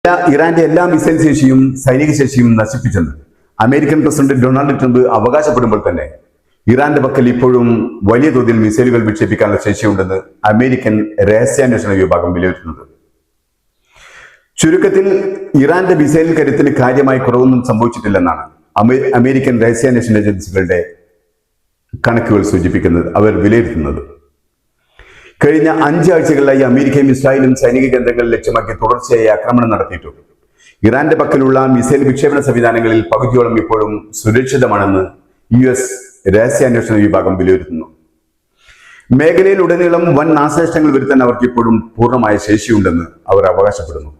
ഇറാന്റെ എല്ലാ മിസൈൽ ശേഷിയും സൈനിക ശേഷിയും നശിപ്പിച്ചെന്ന് അമേരിക്കൻ പ്രസിഡന്റ് ഡൊണാൾഡ് ട്രംപ് അവകാശപ്പെടുമ്പോൾ തന്നെ ഇറാന്റെ പക്കൽ ഇപ്പോഴും വലിയ തോതിൽ മിസൈലുകൾ വിക്ഷേപിക്കാനുള്ള ശേഷിയുണ്ടെന്ന് അമേരിക്കൻ രഹസ്യാന്വേഷണ വിഭാഗം വിലയിരുത്തുന്നത്. ചുരുക്കത്തിൽ ഇറാന്റെ മിസൈൽ കരുത്തിന് കാര്യമായി കുറവൊന്നും സംഭവിച്ചിട്ടില്ലെന്നാണ് അമേരിക്കൻ രഹസ്യാന്വേഷണ ഏജൻസികളുടെ കണക്കുകൾ സൂചിപ്പിക്കുന്നത്. അവർ വിലയിരുത്തുന്നത് കഴിഞ്ഞ 5 ആഴ്ചകളിലായി അമേരിക്കയും ഇസ്രായേലും സൈനിക കേന്ദ്രങ്ങൾ ലക്ഷ്യമാക്കി തുടർച്ചയായി ആക്രമണം നടത്തിയിട്ടുണ്ട്. ഇറാന്റെ പക്കലുള്ള മിസൈൽ വിക്ഷേപണ സംവിധാനങ്ങളിൽ പകുതിയോളം ഇപ്പോഴും സുരക്ഷിതമാണെന്ന് US രഹസ്യാന്വേഷണ വിഭാഗം വിലയിരുത്തുന്നു. മേഖലയിൽ ഉടനീളം വൻ നാശനഷ്ടങ്ങൾ വരുത്താൻ അവർക്ക് ഇപ്പോഴും പൂർണ്ണമായ ശേഷിയുണ്ടെന്ന് അവർ അവകാശപ്പെടുന്നു.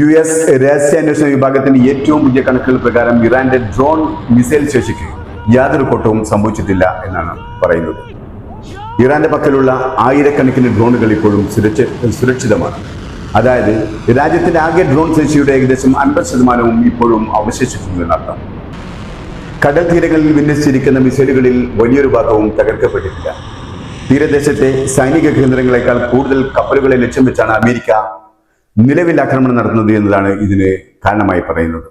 US രഹസ്യാന്വേഷണ വിഭാഗത്തിന്റെ ഏറ്റവും പുതിയ കണക്കുകൾ പ്രകാരം ഇറാന്റെ ഡ്രോൺ മിസൈൽ ശേഷിക്ക് യാതൊരു കോട്ടവും സംഭവിച്ചിട്ടില്ല എന്നാണ് പറയുന്നത്. ഇറാന്റെ പക്കലുള്ള ആയിരക്കണക്കിന് ഡ്രോണുകൾ ഇപ്പോഴും സുരക്ഷിതമാണ്. അതായത് രാജ്യത്തിന്റെ ആകെ ഡ്രോൺ ശേഷിയുടെ ഏകദേശം 50% ഇപ്പോഴും അവശേഷിക്കുന്നു എന്നർത്ഥം. കടൽ തീരങ്ങളിൽ വിന്യസിച്ചിരിക്കുന്ന മിസൈലുകളിൽ വലിയൊരു ഭാഗവും തകർക്കപ്പെട്ടിട്ടില്ല. തീരദേശത്തെ സൈനിക കേന്ദ്രങ്ങളെക്കാൾ കൂടുതൽ കപ്പലുകളെ ലക്ഷ്യം വെച്ചാണ് അമേരിക്ക നിലവിൽ ആക്രമണം നടത്തുന്നത് എന്നതാണ് ഇതിന് കാരണമായി പറയുന്നത്.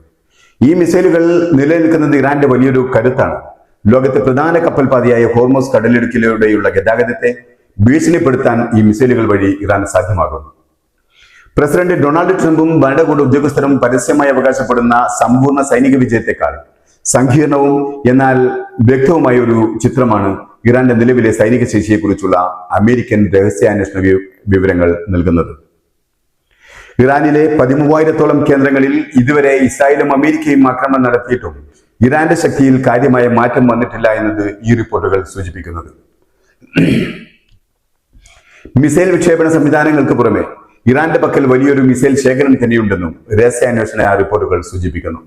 ഈ മിസൈലുകൾ നിലനിൽക്കുന്നത് ഇറാന്റെ വലിയൊരു കരുത്താണ്. ലോകത്തെ പ്രധാന കപ്പൽ പാതയായ ഹോർമോസ് കടലിടുക്കിലൂടെയുള്ള ഗതാഗതത്തെ ഭീഷണിപ്പെടുത്താൻ ഈ മിസൈലുകൾ വഴി ഇറാൻ സാധ്യമാകുന്നു. പ്രസിഡന്റ് ഡൊണാൾഡ് ട്രംപും ഭരണകൂട ഉദ്യോഗസ്ഥരും പരസ്യമായി അവകാശപ്പെടുന്ന സമ്പൂർണ്ണ സൈനിക വിജയത്തെക്കാൾ സങ്കീർണവും എന്നാൽ വ്യക്തവുമായ ഒരു ചിത്രമാണ് ഇറാന്റെ നിലവിലെ സൈനിക ശേഷിയെക്കുറിച്ചുള്ള അമേരിക്കൻ രഹസ്യാന്വേഷണ വിവരങ്ങൾ നൽകുന്നത്. ഇറാനിലെ 13,000-ഓളം കേന്ദ്രങ്ങളിൽ ഇതുവരെ ഇസ്രായേലും അമേരിക്കയും ആക്രമണം നടത്തിയിട്ടും ഇറാന്റെ ശക്തിയിൽ കാര്യമായ മാറ്റം വന്നിട്ടില്ല എന്നത് ഈ റിപ്പോർട്ടുകൾ സൂചിപ്പിക്കുന്നത്. മിസൈൽ വിക്ഷേപണ സംവിധാനങ്ങൾക്ക് പുറമെ ഇറാന്റെ പക്കൽ വലിയൊരു മിസൈൽ ശേഖരം തന്നെയുണ്ടെന്നും രഹസ്യാന്വേഷണ റിപ്പോർട്ടുകൾ സൂചിപ്പിക്കുന്നു.